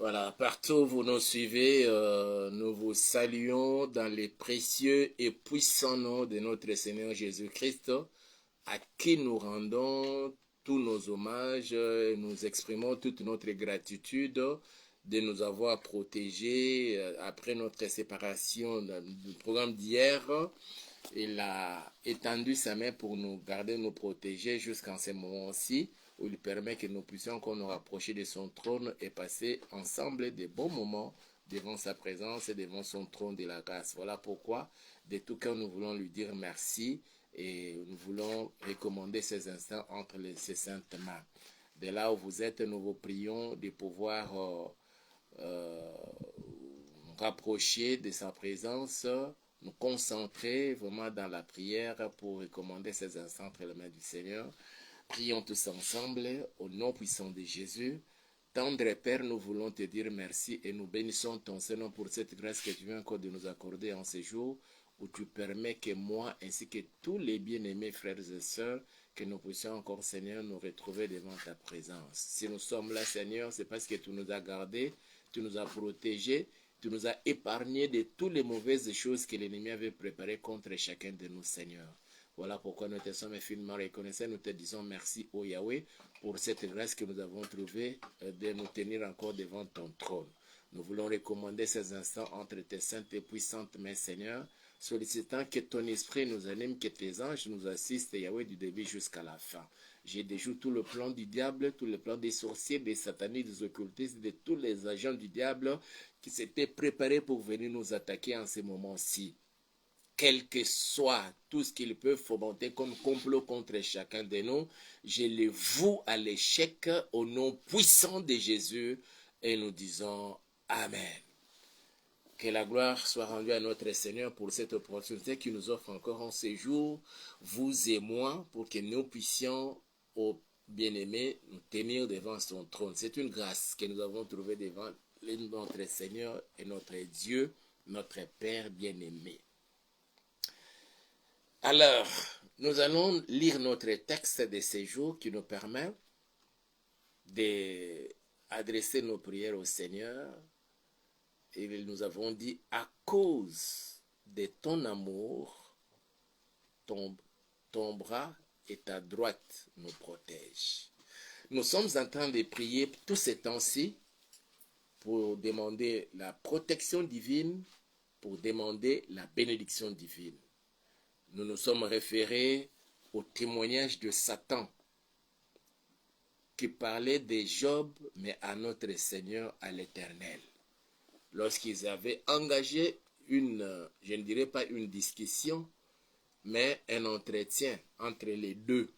Voilà, partout où vous nous suivez, nous vous saluons dans les précieux et puissants noms de notre Seigneur Jésus-Christ, à qui nous rendons tous nos hommages, et nous exprimons toute notre gratitude de nous avoir protégés après notre séparation du programme d'hier. Il a étendu sa main pour nous garder, nous protéger jusqu'en ce moment-ci, où il permet que nous puissions encore nous rapprocher de son trône et passer ensemble des bons moments devant sa présence et devant son trône de la grâce. Voilà pourquoi, de tout cœur, nous voulons lui dire merci et nous voulons recommander ces instants entre ses saintes mains. De là où vous êtes, nous vous prions de pouvoir rapprocher de sa présence, nous concentrer vraiment dans la prière pour recommander ces instants entre les mains du Seigneur. Prions tous ensemble au nom puissant de Jésus. Tendre Père, nous voulons te dire merci et nous bénissons ton Seigneur pour cette grâce que tu viens encore de nous accorder en ce jour où tu permets que moi ainsi que tous les bien-aimés frères et sœurs que nous puissions encore, Seigneur, nous retrouver devant ta présence. Si nous sommes là, Seigneur, c'est parce que tu nous as gardés, tu nous as protégés, tu nous as épargnés de toutes les mauvaises choses que l'ennemi avait préparées contre chacun de nous, Seigneur. Voilà pourquoi nous te sommes infiniment reconnaissants. Nous te disons merci, ô Yahweh, pour cette grâce que nous avons trouvée de nous tenir encore devant ton trône. Nous voulons recommander ces instants entre tes saintes et puissantes mains, Seigneur, sollicitant que ton esprit nous anime, que tes anges nous assistent, Yahweh, du début jusqu'à la fin. J'ai déjoué tout le plan du diable, tout le plan des sorciers, des satanistes, des occultistes, de tous les agents du diable qui s'étaient préparés pour venir nous attaquer en ce moment-ci. Quel que soit tout ce qu'ils peuvent fomenter comme complot contre chacun de nous, je les voue à l'échec au nom puissant de Jésus et nous disons Amen. Que la gloire soit rendue à notre Seigneur pour cette opportunité qui nous offre encore en ce jour, vous et moi, pour que nous puissions, au bien-aimé, nous tenir devant son trône. C'est une grâce que nous avons trouvée devant notre Seigneur et notre Dieu, notre Père bien-aimé. Alors, nous allons lire notre texte de ce jour qui nous permet d'adresser nos prières au Seigneur. Et nous avons dit, à cause de ton amour, ton bras et ta droite nous protègent. Nous sommes en train de prier tous ces temps-ci pour demander la protection divine, pour demander la bénédiction divine. Nous nous sommes référés au témoignage de Satan qui parlait de Job, mais à notre Seigneur, à l'Éternel. Lorsqu'ils avaient engagé je ne dirais pas une discussion, mais un entretien entre les deux.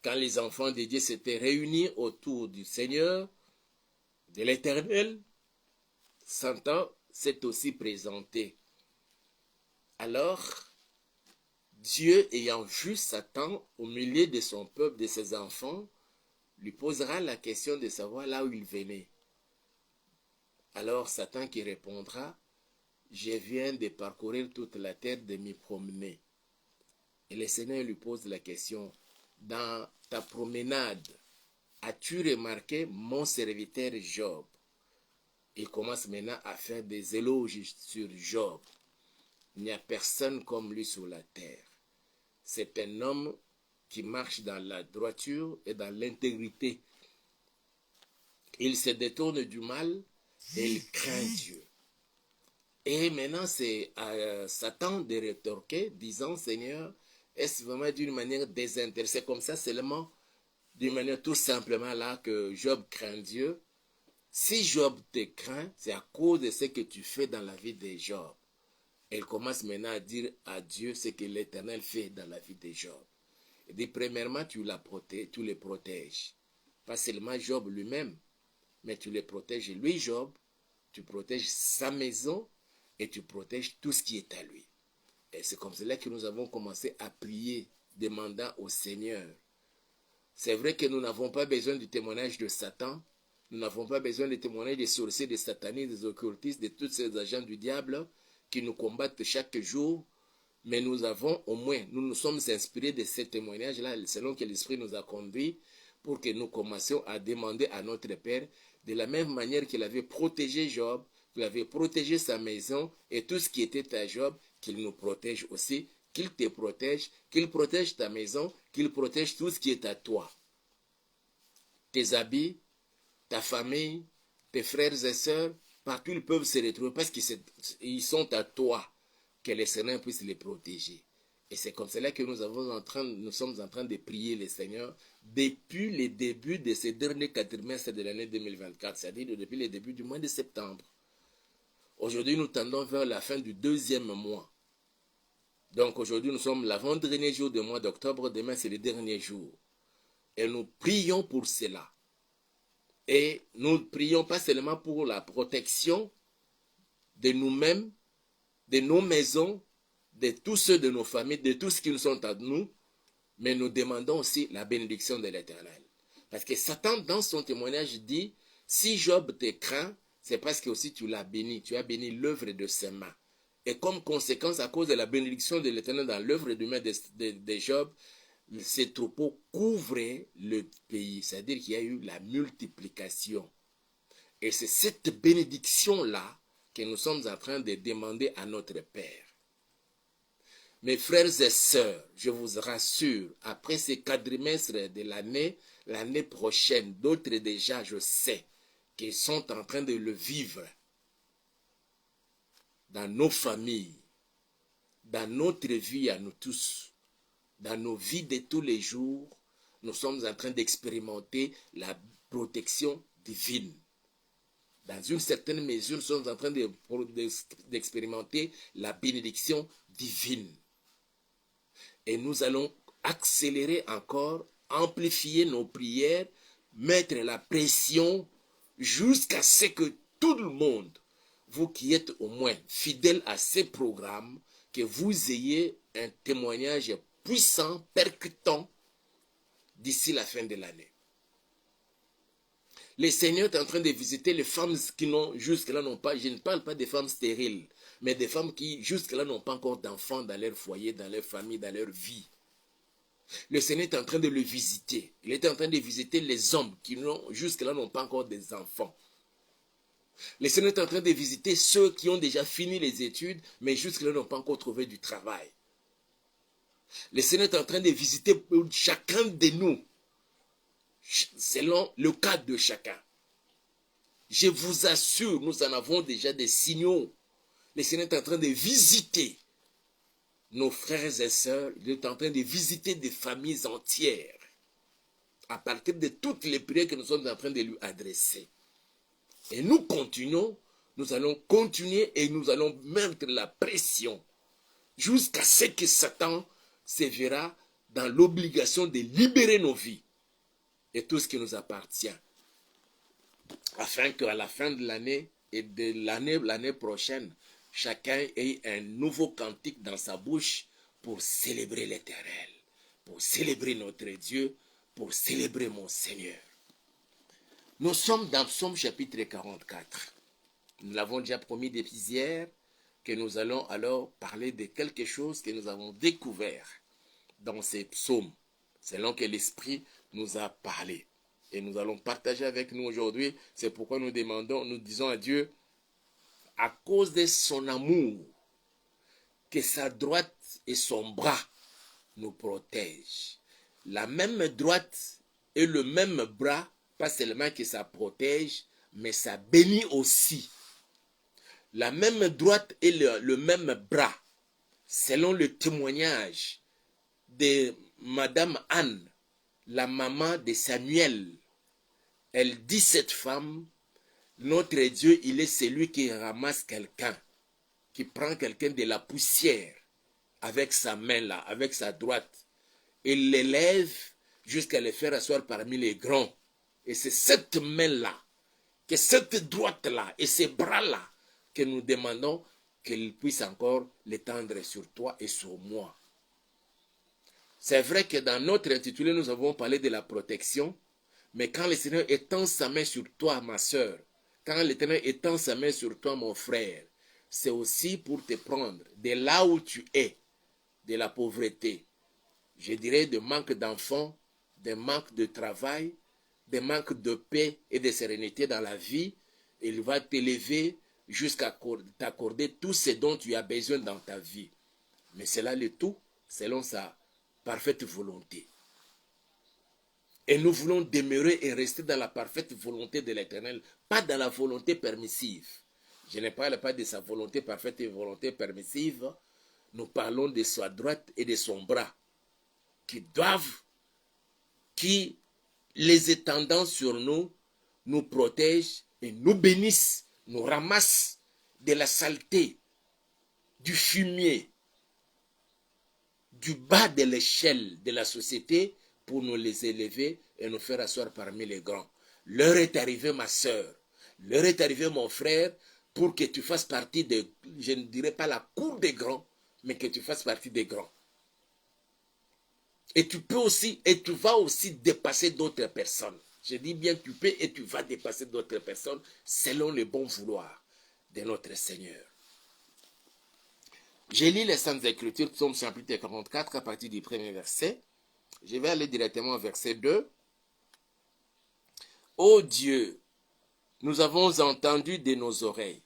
Quand les enfants de Dieu s'étaient réunis autour du Seigneur, de l'Éternel, Satan s'est aussi présenté. Alors, Dieu, ayant vu Satan au milieu de son peuple, de ses enfants, lui posera la question de savoir là où il venait. Alors Satan qui répondra, je viens de parcourir toute la terre, de m'y promener. Et le Seigneur lui pose la question, dans ta promenade, as-tu remarqué mon serviteur Job? Il commence maintenant à faire des éloges sur Job. Il n'y a personne comme lui sur la terre. C'est un homme qui marche dans la droiture et dans l'intégrité. Il se détourne du mal et il craint Dieu. Et maintenant, c'est à Satan de rétorquer, disant, Seigneur, est-ce vraiment d'une manière désintéressée comme ça, seulement d'une manière tout simplement là que Job craint Dieu? Si Job te craint, c'est à cause de ce que tu fais dans la vie de Job. Elle commence maintenant à dire à Dieu ce que l'Éternel fait dans la vie de Job. Il dit, premièrement, tu les protèges. Pas seulement Job lui-même, mais tu les protèges lui, Job, tu protèges sa maison et tu protèges tout ce qui est à lui. Et c'est comme cela que nous avons commencé à prier, demandant au Seigneur. C'est vrai que nous n'avons pas besoin du témoignage de Satan, nous n'avons pas besoin du témoignage des sorciers, des satanistes, des occultistes, de tous ces agents du diable qui nous combattent chaque jour, mais nous avons au moins, nous nous sommes inspirés de ces témoignages-là, selon que l'Esprit nous a conduits, pour que nous commencions à demander à notre Père, de la même manière qu'il avait protégé Job, qu'il avait protégé sa maison et tout ce qui était à Job, qu'il nous protège aussi, qu'il te protège, qu'il protège ta maison, qu'il protège tout ce qui est à toi. Tes habits, ta famille, tes frères et sœurs, partout ils peuvent se retrouver parce qu'ils sont à toi, que le Seigneur puisse les protéger. Et c'est comme cela que nous sommes en train de prier le Seigneur depuis le début de ces derniers quadrimestres de l'année 2024, c'est-à-dire depuis le début du mois de septembre. Aujourd'hui, nous tendons vers la fin du deuxième mois. Donc aujourd'hui, nous sommes l'avant-dernier jour du mois d'octobre, demain c'est le dernier jour. Et nous prions pour cela. Et nous prions pas seulement pour la protection de nous-mêmes, de nos maisons, de tous ceux de nos familles, de tous ceux qui nous sont à nous, mais nous demandons aussi la bénédiction de l'Éternel. Parce que Satan, dans son témoignage, dit, si Job te craint, c'est parce que aussi tu l'as béni, tu as béni l'œuvre de ses mains. Et comme conséquence, à cause de la bénédiction de l'Éternel dans l'œuvre de main de Job, ces troupeaux couvraient le pays. C'est-à-dire qu'il y a eu la multiplication. Et c'est cette bénédiction-là que nous sommes en train de demander à notre Père. Mes frères et sœurs, je vous rassure, après ces quadrimestres de l'année prochaine, d'autres déjà, je sais, qui sont en train de le vivre dans nos familles, dans notre vie à nous tous, dans nos vies de tous les jours, nous sommes en train d'expérimenter la protection divine. Dans une certaine mesure, nous sommes en train d'expérimenter la bénédiction divine. Et nous allons accélérer encore, amplifier nos prières, mettre la pression jusqu'à ce que tout le monde, vous qui êtes au moins fidèles à ces programmes, que vous ayez un témoignage puissant, percutant, d'ici la fin de l'année. Le Seigneur est en train de visiter les femmes qui jusque-là n'ont pas, je ne parle pas des femmes stériles, mais des femmes qui jusque-là n'ont pas encore d'enfants dans leur foyer, dans leur famille, dans leur vie. Le Seigneur est en train de le visiter. Il est en train de visiter les hommes qui jusque-là n'ont pas encore des enfants. Le Seigneur est en train de visiter ceux qui ont déjà fini les études, mais jusque-là n'ont pas encore trouvé du travail. Le Seigneur est en train de visiter chacun de nous, selon le cas de chacun. Je vous assure, nous en avons déjà des signaux. Le Seigneur est en train de visiter nos frères et sœurs. Il est en train de visiter des familles entières à partir de toutes les prières que nous sommes en train de lui adresser. Et nous continuons, nous allons continuer et nous allons mettre la pression jusqu'à ce que Satan se verra dans l'obligation de libérer nos vies et tout ce qui nous appartient, afin qu'à la fin de l'année et de l'année prochaine, chacun ait un nouveau cantique dans sa bouche pour célébrer l'Éternel, pour célébrer notre Dieu, pour célébrer mon Seigneur. Nous sommes dans Psaume chapitre 44. Nous l'avons déjà promis depuis hier que nous allons alors parler de quelque chose que nous avons découvert dans ces psaumes, selon que l'Esprit nous a parlé. Et nous allons partager avec nous aujourd'hui. C'est pourquoi nous disons à Dieu, à cause de son amour, que sa droite et son bras nous protègent. La même droite et le même bras, pas seulement que ça protège, mais ça bénit aussi. La même droite et le même bras, selon le témoignage de Madame Anne, la maman de Samuel. Elle dit, cette femme, notre Dieu, il est celui qui ramasse quelqu'un, qui prend quelqu'un de la poussière avec sa main là, avec sa droite. Il l'élève jusqu'à le faire asseoir parmi les grands. Et c'est cette main-là, que cette droite-là et ces bras-là que nous demandons qu'il puisse encore l'étendre sur toi et sur moi. C'est vrai que dans notre intitulé, nous avons parlé de la protection, mais quand le Seigneur étend sa main sur toi, ma soeur, quand l'Éternel étend sa main sur toi, mon frère, c'est aussi pour te prendre de là où tu es, de la pauvreté, je dirais de manque d'enfants, des manques de travail, des manques de paix et de sérénité dans la vie. Il va t'élever jusqu'à t'accorder tout ce dont tu as besoin dans ta vie. Mais c'est là le tout, selon sa parfaite volonté. Et nous voulons demeurer et rester dans la parfaite volonté de l'Éternel, pas dans la volonté permissive. Je ne parle pas de sa volonté parfaite et volonté permissive. Nous parlons de sa droite et de son bras, qui les étendant sur nous, nous protègent et nous bénissent, nous ramassent de la saleté, du fumier, du bas de l'échelle de la société pour nous les élever et nous faire asseoir parmi les grands. L'heure est arrivée, ma soeur, l'heure est arrivée, mon frère, pour que tu fasses partie de, je ne dirais pas la cour des grands, mais que tu fasses partie des grands. Et tu peux aussi, et tu vas aussi dépasser d'autres personnes. Je dis bien tu peux et tu vas dépasser d'autres personnes selon le bon vouloir de notre Seigneur. Je lis les Saintes Écritures, Psaume chapitre 44 à partir du premier verset. Je vais aller directement au verset 2. Ô Dieu, nous avons entendu de nos oreilles.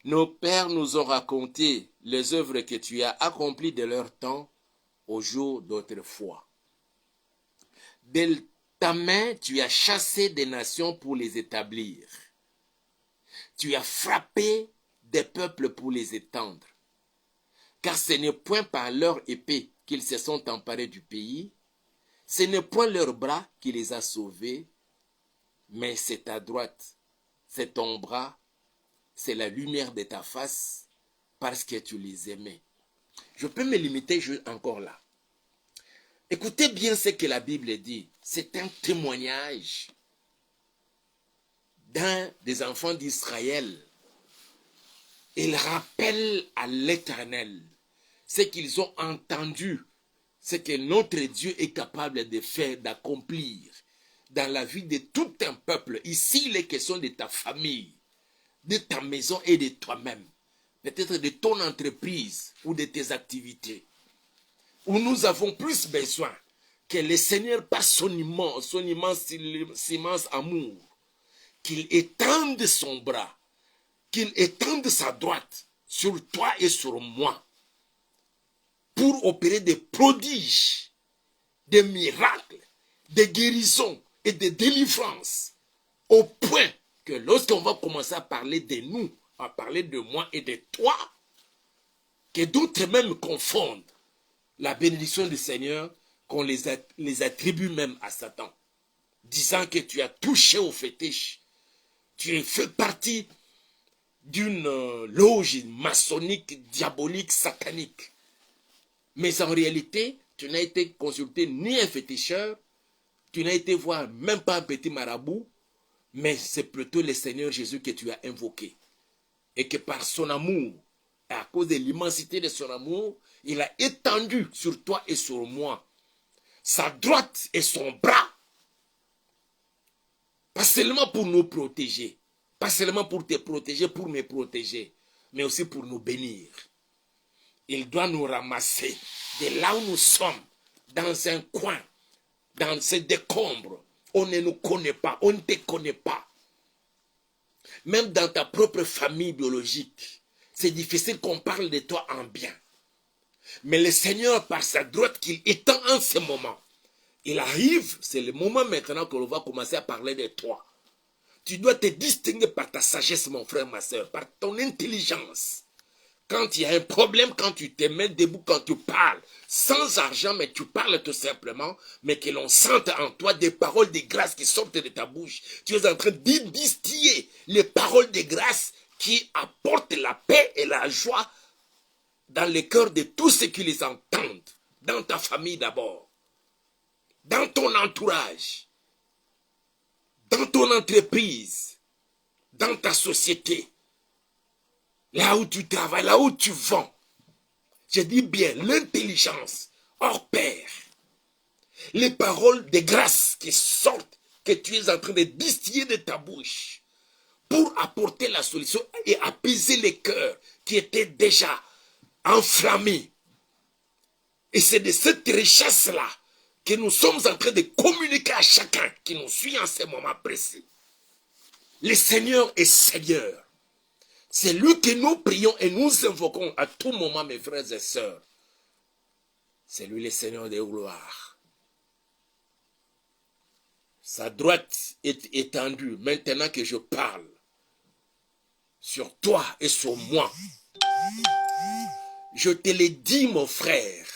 Nos pères nous ont raconté les œuvres que tu as accomplies de leur temps au jour d'autrefois. De ta main, tu as chassé des nations pour les établir. Tu as frappé des peuples pour les étendre. Car ce n'est point par leur épée qu'ils se sont emparés du pays, ce n'est point leur bras qui les a sauvés, mais c'est ta droite, c'est ton bras, c'est la lumière de ta face, parce que tu les aimais. Je peux me limiter encore là. Écoutez bien ce que la Bible dit. C'est un témoignage d'un des enfants d'Israël. Il rappelle à l'Éternel ce qu'ils ont entendu, ce que notre Dieu est capable de faire, d'accomplir dans la vie de tout un peuple. Ici, il est question de ta famille, de ta maison et de toi-même. Peut-être de ton entreprise ou de tes activités. Où nous avons plus besoin que le Seigneur, par son immense amour, qu'il étende son bras, qu'il étende sa droite sur toi et sur moi, pour opérer des prodiges, des miracles, des guérisons et des délivrances, au point que lorsqu'on va commencer à parler de nous, à parler de moi et de toi, que d'autres même confondent la bénédiction du Seigneur, qu'on les attribue même à Satan, disant que tu as touché au fétiche, tu fais partie d'une loge maçonnique, diabolique, satanique. Mais en réalité, tu n'as été consulté ni un féticheur, tu n'as été voir même pas un petit marabout, mais c'est plutôt le Seigneur Jésus que tu as invoqué. Et que par son amour, et à cause de l'immensité de son amour, il a étendu sur toi et sur moi sa droite et son bras. Pas seulement pour nous protéger, pas seulement pour te protéger, pour me protéger, mais aussi pour nous bénir. Il doit nous ramasser de là où nous sommes, dans un coin, dans ces décombres. On ne nous connaît pas, on ne te connaît pas. Même dans ta propre famille biologique, c'est difficile qu'on parle de toi en bien. Mais le Seigneur, par sa droite qu'il étend en ce moment, il arrive, c'est le moment maintenant que l'on va commencer à parler de toi. Tu dois te distinguer par ta sagesse, mon frère, ma soeur, par ton intelligence. Quand il y a un problème, quand tu te mets debout, quand tu parles, sans argent, mais tu parles tout simplement, mais que l'on sente en toi des paroles de grâce qui sortent de ta bouche. Tu es en train de distiller les paroles de grâce qui apportent la paix et la joie dans le cœur de tous ceux qui les entendent, dans ta famille d'abord, dans ton entourage, dans ton entreprise, dans ta société, là où tu travailles, là où tu vends. Je dis bien l'intelligence hors pair, les paroles de grâce qui sortent, que tu es en train de distiller de ta bouche pour apporter la solution et apaiser les cœurs qui étaient déjà enflammés. Et c'est de cette richesse-là que nous sommes en train de communiquer à chacun qui nous suit en ce moment précis. Le Seigneur est Seigneur. C'est lui que nous prions et nous invoquons à tout moment, mes frères et sœurs. C'est lui le Seigneur de gloire. Sa droite est étendue maintenant que je parle sur toi et sur moi. Je te l'ai dit, mon frère.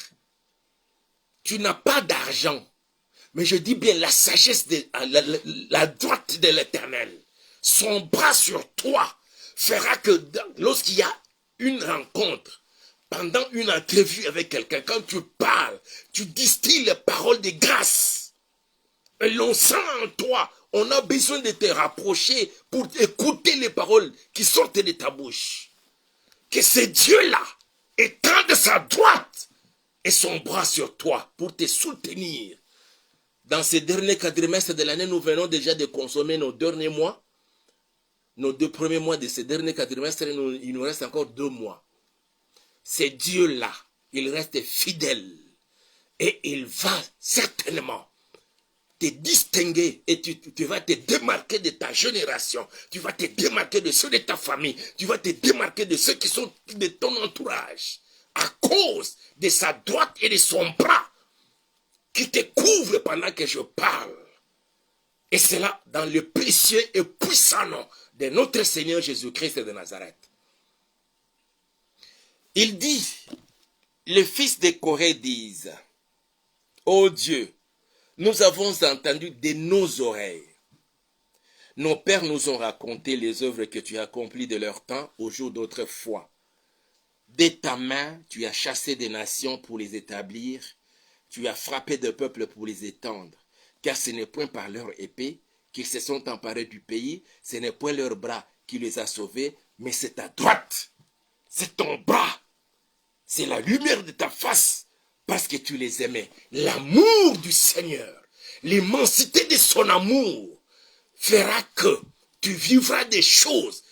Tu n'as pas d'argent. Mais je dis bien la sagesse, la droite de l'Éternel. Son bras sur toi fera que lorsqu'il y a une rencontre, pendant une entrevue avec quelqu'un, quand tu parles, tu distilles les paroles de grâce. Et l'on sent en toi, on a besoin de te rapprocher pour écouter les paroles qui sortent de ta bouche. Que ce Dieu-là étende sa droite et son bras sur toi pour te soutenir. Dans ces derniers quadrimestres de l'année, nous venons déjà de consommer nos derniers mois. Nos 2 premiers mois de ces derniers quadrimestres, il nous reste encore 2 mois. C'est Dieu-là, il reste fidèle. Et il va certainement te distinguer et tu vas te démarquer de ta génération. Tu vas te démarquer de ceux de ta famille. Tu vas te démarquer de ceux qui sont de ton entourage. À cause de sa droite et de son bras qui te couvre pendant que je parle. Et c'est là dans le précieux et puissant nom de notre Seigneur Jésus-Christ de Nazareth. Il dit, les fils de Corée disent, ô Dieu, nous avons entendu de nos oreilles. Nos pères nous ont raconté les œuvres que tu as accomplies de leur temps au jour d'autrefois. De ta main, tu as chassé des nations pour les établir, tu as frappé des peuples pour les étendre, car ce n'est point par leur épée qu'ils se sont emparés du pays, ce n'est point leur bras qui les a sauvés, mais c'est ta droite, c'est ton bras, c'est la lumière de ta face, parce que tu les aimais. L'amour du Seigneur, l'immensité de son amour, fera que tu vivras des choses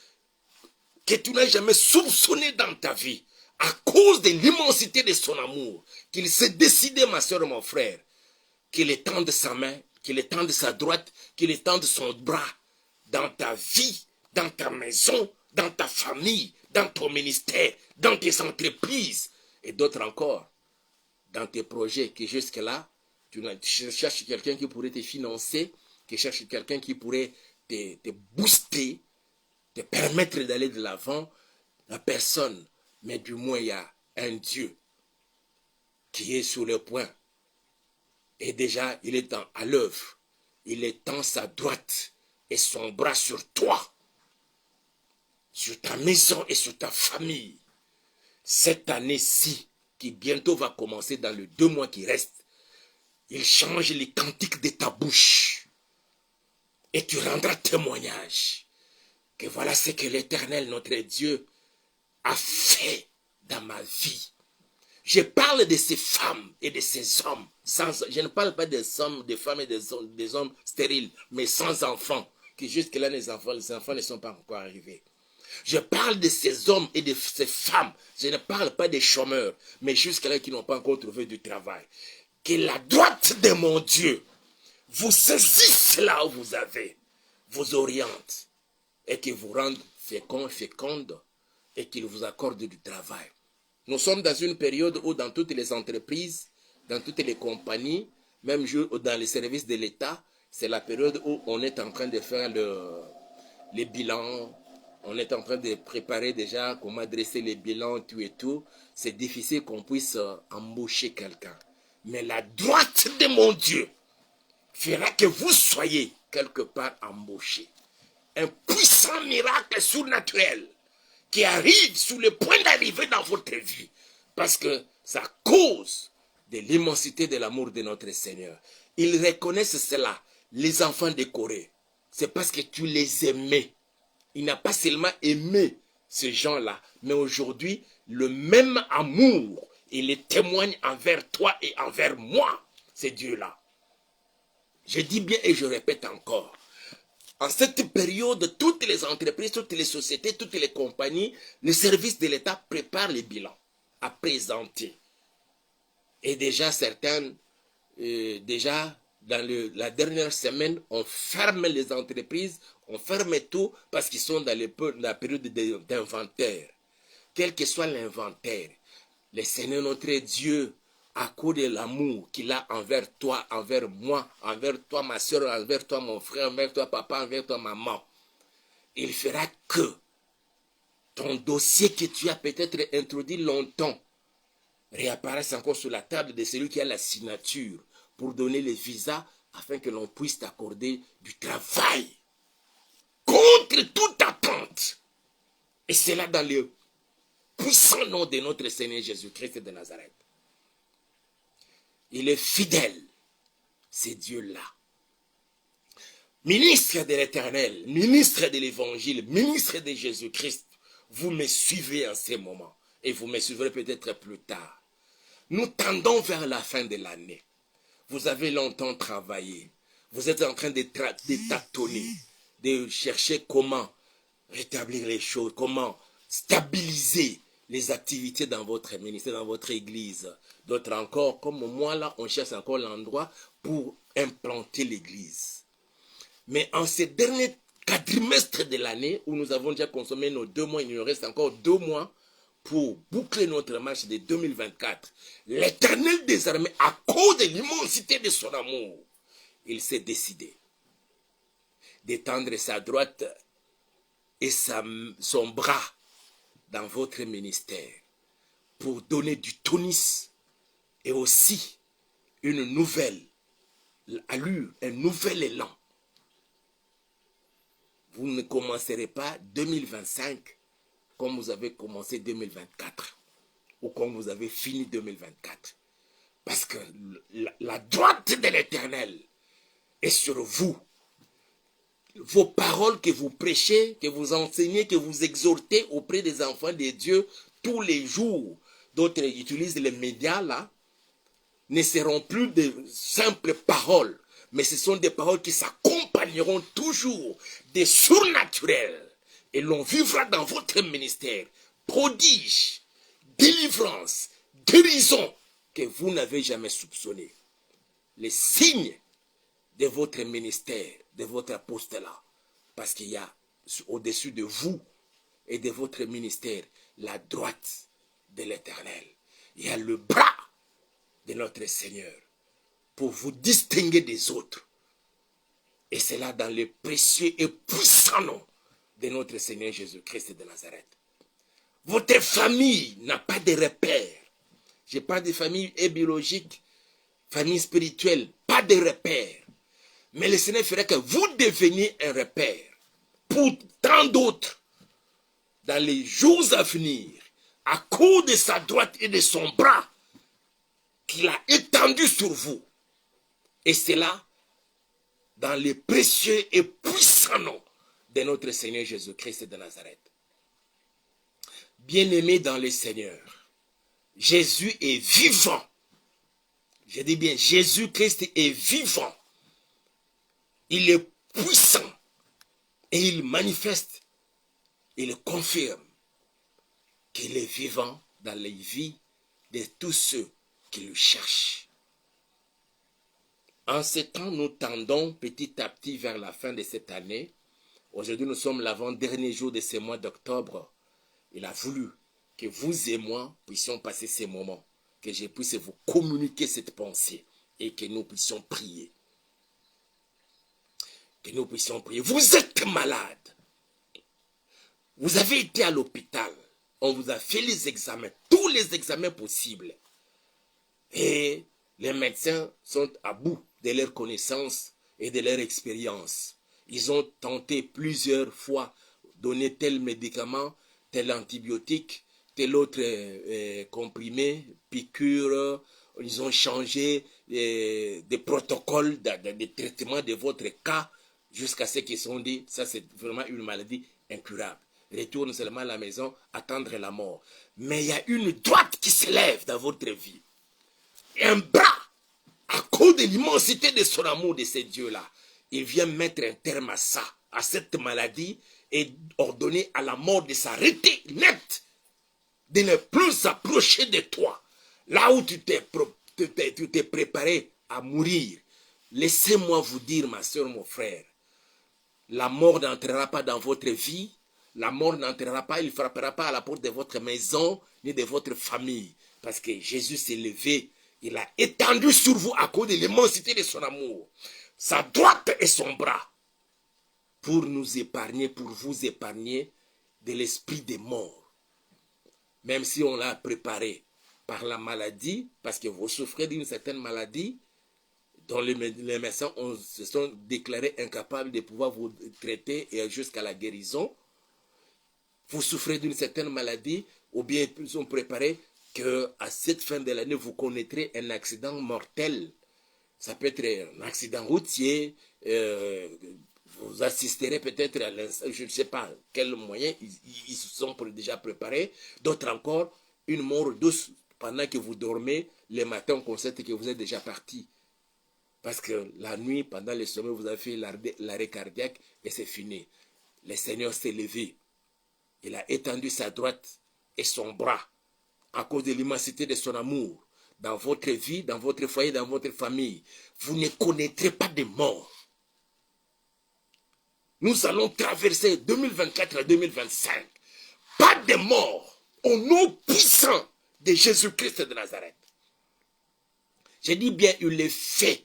que tu n'as jamais soupçonnées dans ta vie, à cause de l'immensité de son amour, qu'il s'est décidé, ma soeur, mon frère, qu'il étende sa main, qu'il étende sa droite, qu'il étende son bras dans ta vie, dans ta maison, dans ta famille, dans ton ministère, dans tes entreprises et d'autres encore, dans tes projets que jusque-là, tu cherches quelqu'un qui pourrait te financer, qui cherche quelqu'un qui pourrait te booster, te permettre d'aller de l'avant. La personne, mais du moins il y a un Dieu qui est sur le point. Et déjà, il est à l'œuvre. Il étend sa droite et son bras sur toi, sur ta maison et sur ta famille. Cette année-ci, qui bientôt va commencer dans les 2 mois qui restent, il change les cantiques de ta bouche. Et tu rendras témoignage que voilà ce que l'Éternel, notre Dieu, a fait dans ma vie. Je parle de ces femmes et de ces hommes. Je ne parle pas des femmes et des hommes stériles, mais sans enfants. Que jusque-là, les enfants ne sont pas encore arrivés. Je parle de ces hommes et de ces femmes. Je ne parle pas des chômeurs, mais jusque-là qui n'ont pas encore trouvé du travail. Que la droite de mon Dieu vous saisisse là où vous avez, vous oriente et qu'il vous rende féconde et qu'il vous accorde du travail. Nous sommes dans une période où dans toutes les entreprises, dans toutes les compagnies, même dans les services de l'État, c'est la période où on est en train de faire les bilans, on est en train de préparer déjà comment dresser les bilans, tout et tout. C'est difficile qu'on puisse embaucher quelqu'un. Mais la droite de mon Dieu fera que vous soyez quelque part embauché. Un puissant miracle surnaturel qui arrive sur le point d'arriver dans votre vie. Parce que ça cause de l'immensité de l'amour de notre Seigneur. Ils reconnaissent cela, les enfants de Corée. C'est parce que tu les aimais. Il n'a pas seulement aimé ces gens-là, mais aujourd'hui, le même amour, il les témoigne envers toi et envers moi, ces Dieu-là. Je dis bien et je répète encore. En cette période, toutes les entreprises, toutes les sociétés, toutes les compagnies, les services de l'État préparent les bilans à présenter. Et déjà, certaines déjà, dans la dernière semaine, on ferme les entreprises, on ferme tout parce qu'ils sont dans la période d'inventaire. Quel que soit l'inventaire, le Seigneur notre Dieu, à cause de l'amour qu'il a envers toi, envers moi, envers toi ma soeur, envers toi mon frère, envers toi papa, envers toi maman, il fera que ton dossier que tu as peut-être introduit longtemps réapparaisse encore sur la table de celui qui a la signature pour donner les visas afin que l'on puisse t'accorder du travail contre toute attente. Et c'est là dans le puissant nom de notre Seigneur Jésus-Christ de Nazareth. Il est fidèle, c'est Dieu-là. Ministre de l'Éternel, ministre de l'Évangile, ministre de Jésus-Christ, vous me suivez en ces moments et vous me suivrez peut-être plus tard. Nous tendons vers la fin de l'année. Vous avez longtemps travaillé. Vous êtes en train de tâtonner, de chercher comment rétablir les choses, comment stabiliser les activités dans votre ministère, dans votre église. D'autres encore, comme moi là, on cherche encore l'endroit pour implanter l'église. Mais en ces derniers quadrimestres de l'année, où nous avons déjà consommé nos 2 mois, il nous reste encore 2 mois pour boucler notre marche de 2024. L'Éternel des armées, à cause de l'immensité de son amour, il s'est décidé d'étendre sa droite et son bras dans votre ministère pour donner du tonus et aussi une nouvelle allure, un nouvel élan. Vous ne commencerez pas 2025 comme vous avez commencé 2024 ou comme vous avez fini 2024. Parce que la droite de l'Éternel est sur vous. Vos paroles que vous prêchez, que vous enseignez, que vous exhortez auprès des enfants de Dieu tous les jours, d'autres utilisent les médias là, ne seront plus de simples paroles, mais ce sont des paroles qui s'accompagneront toujours des surnaturels. Et l'on vivra dans votre ministère prodige, délivrance, guérison que vous n'avez jamais soupçonné. Les signes de votre ministère, de votre apostolat, parce qu'il y a au-dessus de vous et de votre ministère la droite de l'Éternel. Il y a le bras de notre Seigneur pour vous distinguer des autres. Et c'est là dans le précieux et puissant nom de notre Seigneur Jésus-Christ de Nazareth. Votre famille n'a pas de repères. Je parle de famille biologique, famille spirituelle, pas de repères. Mais le Seigneur ferait que vous deveniez un repère pour tant d'autres dans les jours à venir, à cause de sa droite et de son bras qu'il a étendu sur vous. Et c'est là, dans le précieux et puissant nom de notre Seigneur Jésus-Christ de Nazareth. Bien-aimés dans le Seigneur, Jésus est vivant. Je dis bien, Jésus-Christ est vivant. Il est puissant et il manifeste, il confirme qu'il est vivant dans les vies de tous ceux qui le cherchent. En ce temps, nous tendons petit à petit vers la fin de cette année. Aujourd'hui, nous sommes l'avant-dernier jour de ce mois d'octobre. Il a voulu que vous et moi puissions passer ces moments, que je puisse vous communiquer cette pensée et que nous puissions prier. Que nous puissions prier. Vous êtes malade. Vous avez été à l'hôpital. On vous a fait les examens, tous les examens possibles. Et les médecins sont à bout de leur connaissance et de leur expérience. Ils ont tenté plusieurs fois donner tel médicament, tel antibiotique, tel autre comprimé, piqûre. Ils ont changé des protocoles de traitement de votre cas jusqu'à ce qu'ils se sont dit, ça c'est vraiment une maladie incurable. Retourne seulement à la maison, attendre la mort. Mais il y a une droite qui s'élève dans votre vie. Un bras, à cause de l'immensité de son amour de ces dieux-là, il vient mettre un terme à ça, à cette maladie, et ordonner à la mort de s'arrêter net, de ne plus s'approcher de toi. Là où tu t'es préparé à mourir. Laissez-moi vous dire, ma soeur, mon frère, la mort n'entrera pas dans votre vie, la mort n'entrera pas, il ne frappera pas à la porte de votre maison, ni de votre famille. Parce que Jésus s'est levé, il a étendu sur vous à cause de l'immensité de son amour, sa droite et son bras, pour nous épargner, pour vous épargner de l'esprit des morts. Même si on l'a préparé par la maladie, parce que vous souffrez d'une certaine maladie, dont les médecins se sont déclarés incapables de pouvoir vous traiter jusqu'à la guérison. Vous souffrez d'une certaine maladie, ou bien ils sont préparés qu'à cette fin de l'année, vous connaîtrez un accident mortel. Ça peut être un accident routier, vous assisterez peut-être à l'instant, je ne sais pas quel moyen, ils se sont déjà préparés. D'autres encore, une mort douce pendant que vous dormez, le matin on constate que vous êtes déjà parti. Parce que la nuit, pendant le sommeil, vous avez fait l'arrêt cardiaque et c'est fini. Le Seigneur s'est levé. Il a étendu sa droite et son bras à cause de l'immensité de son amour. Dans votre vie, dans votre foyer, dans votre famille, vous ne connaîtrez pas de mort. Nous allons traverser 2024 à 2025. Pas de mort au nom puissant de Jésus-Christ de Nazareth. Je dis bien, il le fait.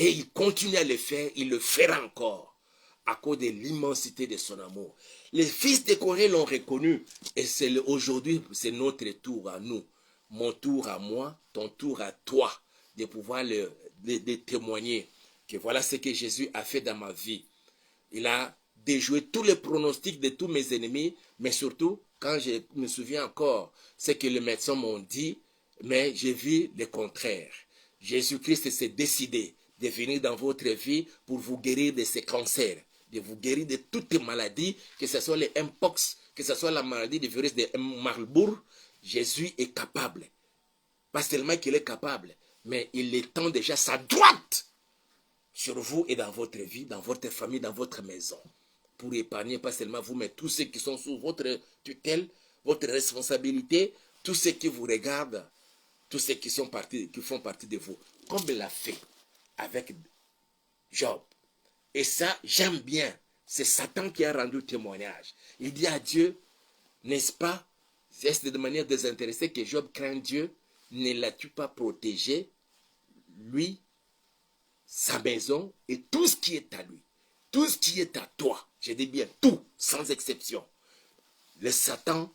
Et il continue à le faire, il le fera encore, à cause de l'immensité de son amour. Les fils de Corée l'ont reconnu, et aujourd'hui, c'est notre tour à nous. Mon tour à moi, ton tour à toi, de pouvoir de témoigner que voilà ce que Jésus a fait dans ma vie. Il a déjoué tous les pronostics de tous mes ennemis, mais surtout, quand je me souviens encore, ce que les médecins m'ont dit, mais j'ai vu le contraire. Jésus-Christ s'est décidé de venir dans votre vie pour vous guérir de ces cancers, de vous guérir de toutes les maladies, que ce soit les Mpox, que ce soit la maladie du virus de Marburg. Jésus est capable. Pas seulement qu'il est capable, mais il étend déjà sa droite sur vous et dans votre vie, dans votre famille, dans votre maison, pour épargner pas seulement vous, mais tous ceux qui sont sous votre tutelle, votre responsabilité, tous ceux qui vous regardent, tous ceux qui font partie de vous, comme il l'a fait avec Job. Et ça, j'aime bien. C'est Satan qui a rendu témoignage. Il dit à Dieu, n'est-ce pas, c'est de manière désintéressée que Job craint Dieu, ne l'as-tu pas protégé, lui, sa maison et tout ce qui est à lui, tout ce qui est à toi, je dis bien tout, sans exception. Le Satan,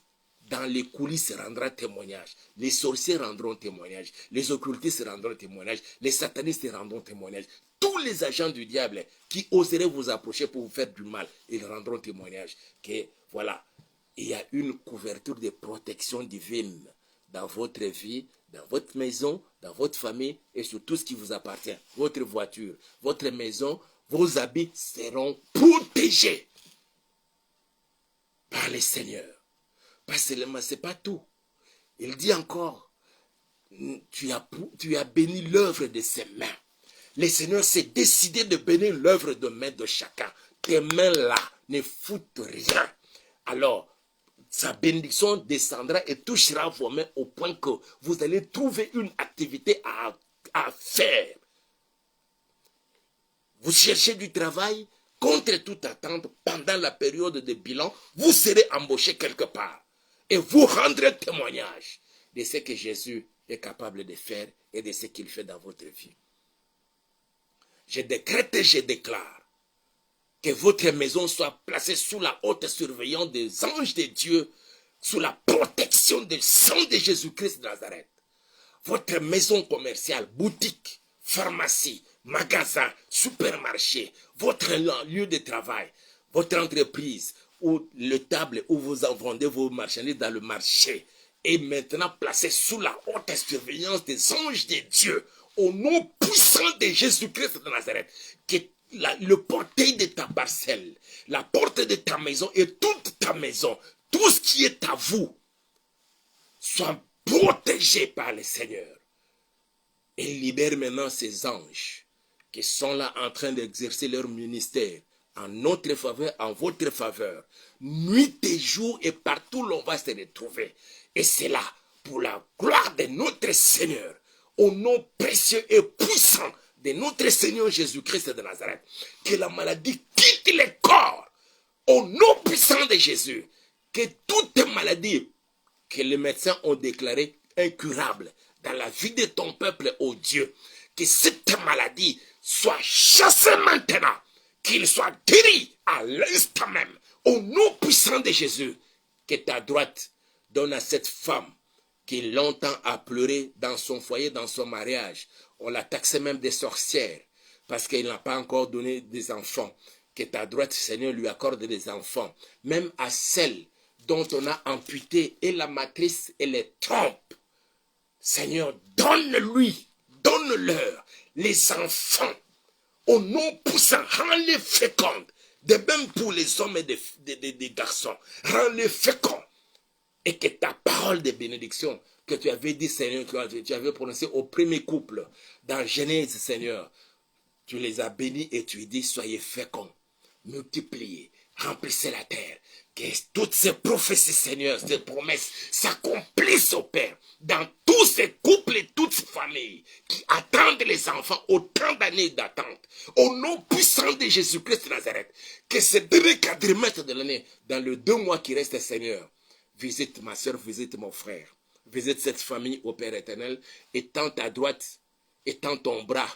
dans les coulisses, rendra témoignage. Les sorciers rendront témoignage. Les occultistes rendront témoignage. Les satanistes rendront témoignage. Tous les agents du diable qui oseraient vous approcher pour vous faire du mal, ils rendront témoignage que, voilà, il y a une couverture de protection divine dans votre vie, dans votre maison, dans votre famille et sur tout ce qui vous appartient. Votre voiture, votre maison, vos habits seront protégés par le Seigneur. Pas seulement, ce n'est pas tout. Il dit encore, tu as béni l'œuvre de ses mains. Le Seigneur s'est décidé de bénir l'œuvre de main de chacun. Tes mains-là ne foutent rien. Alors, sa bénédiction descendra et touchera vos mains au point que vous allez trouver une activité à faire. Vous cherchez du travail, contre toute attente, pendant la période de bilan, vous serez embauché quelque part. Et vous rendrez témoignage de ce que Jésus est capable de faire et de ce qu'il fait dans votre vie. Je décrète et je déclare que votre maison soit placée sous la haute surveillance des anges de Dieu, sous la protection du sang de Jésus-Christ de Nazareth. Votre maison commerciale, boutique, pharmacie, magasin, supermarché, votre lieu de travail, votre entreprise, ou le table où vous vendez vos marchandises dans le marché est maintenant placé sous la haute surveillance des anges de Dieu, au nom puissant de Jésus-Christ de Nazareth, que le portail de ta parcelle, la porte de ta maison et toute ta maison, tout ce qui est à vous, soit protégé par le Seigneur. Et libère maintenant ces anges qui sont là en train d'exercer leur ministère en notre faveur, en votre faveur, nuit et jour et partout où l'on va se retrouver. Et c'est là pour la gloire de notre Seigneur, au nom précieux et puissant de notre Seigneur Jésus-Christ de Nazareth. Que la maladie quitte les corps au nom puissant de Jésus. Que toute maladie que les médecins ont déclarée incurable dans la vie de ton peuple, ô Dieu, que cette maladie soit chassée maintenant, qu'il soit guéri à l'instant même, au nom puissant de Jésus. Que ta droite donne à cette femme qui longtemps a pleuré dans son foyer, dans son mariage. On l'a taxé même des sorcières parce qu'elle n'a pas encore donné des enfants. Que ta droite, Seigneur, lui accorde des enfants. Même à celles dont on a amputé et la matrice et les trompe. Seigneur, donne-lui, donne-leur les enfants. Au nom puissant, rends-les fécondes. De même pour les hommes et des garçons. Rends-les féconds. Et que ta parole de bénédiction que tu avais dit, Seigneur, que tu avais prononcée au premier couple, dans Genèse, Seigneur, tu les as bénis et tu dis, soyez féconds, multipliez, remplissez la terre. Que toutes ces prophéties, Seigneur, ces promesses s'accomplissent au Père, dans tous ces couples et toutes ces familles qui attendent les enfants autant d'années d'attente. Au nom puissant de Jésus-Christ de Nazareth, que ces derniers quadrimètres de l'année, dans les 2 mois qui restent, Seigneur, visite ma soeur, visite mon frère. Visite cette famille au Père éternel. Étends ta droite, étends ton bras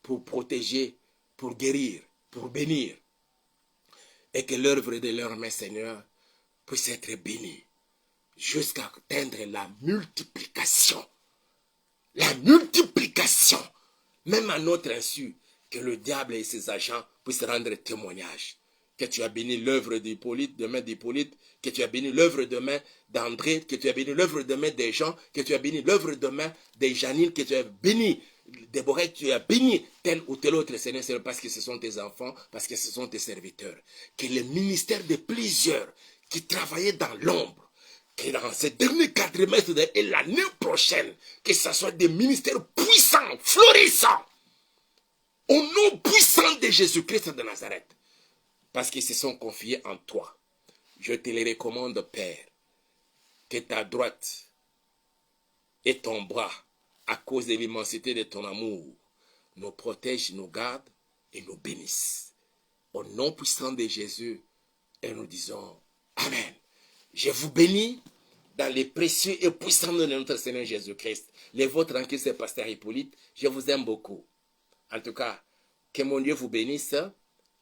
pour protéger, pour guérir, pour bénir. Et que l'œuvre de leur main, Seigneur, puisse être bénie jusqu'à atteindre la multiplication. La multiplication. Même à notre insu, que le diable et ses agents puissent rendre témoignage. Que tu as béni l'œuvre d'Hippolyte, de main d'Hippolyte, que tu as béni l'œuvre de main d'André, que tu as béni l'œuvre de main des gens, que tu as béni l'œuvre de main des Janine, que tu as béni Déborah, tu as béni tel ou tel autre, Seigneur, parce que ce sont tes enfants, parce que ce sont tes serviteurs. Que le ministère de plusieurs qui travaillaient dans l'ombre, que dans ces derniers quadrimètres et l'année prochaine, que ce soit des ministères puissants, florissants, au nom puissant de Jésus-Christ de Nazareth, parce qu'ils se sont confiés en toi. Je te les recommande, Père, que ta droite et ton bras, à cause de l'immensité de ton amour, nous protègent, nous gardent et nous bénissent. Au nom puissant de Jésus, et nous disons Amen. Je vous bénis dans les précieux et puissants noms de notre Seigneur Jésus-Christ. Les vôtres en Christ, c'est Pasteur Hippolyte. Je vous aime beaucoup. En tout cas, que mon Dieu vous bénisse.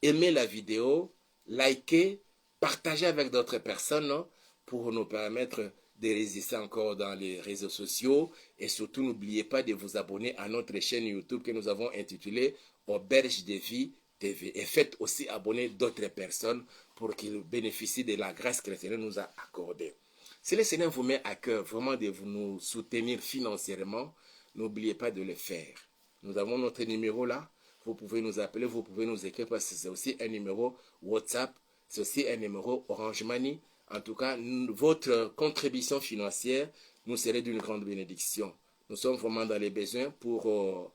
Aimez la vidéo, likez, partagez avec d'autres personnes pour nous permettre de résister encore dans les réseaux sociaux. Et surtout, n'oubliez pas de vous abonner à notre chaîne YouTube que nous avons intitulée Auberge de Vie TV. Et faites aussi abonner d'autres personnes pour qu'ils bénéficient de la grâce que le Seigneur nous a accordée. Si le Seigneur vous met à cœur vraiment de nous soutenir financièrement, n'oubliez pas de le faire. Nous avons notre numéro là. Vous pouvez nous appeler, vous pouvez nous écrire parce que c'est aussi un numéro WhatsApp, c'est aussi un numéro Orange Money. En tout cas, votre contribution financière nous serait d'une grande bénédiction. Nous sommes vraiment dans les besoins pour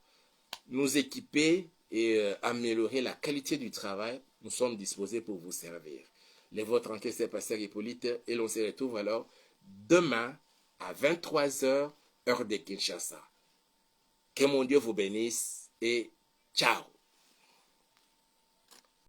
nous équiper et améliorer la qualité du travail. Nous sommes disposés pour vous servir. Les vôtres en Christ, c'est Pasteur Hippolyte et l'on se retrouve alors demain à 23 h, heure de Kinshasa. Que mon Dieu vous bénisse et ciao.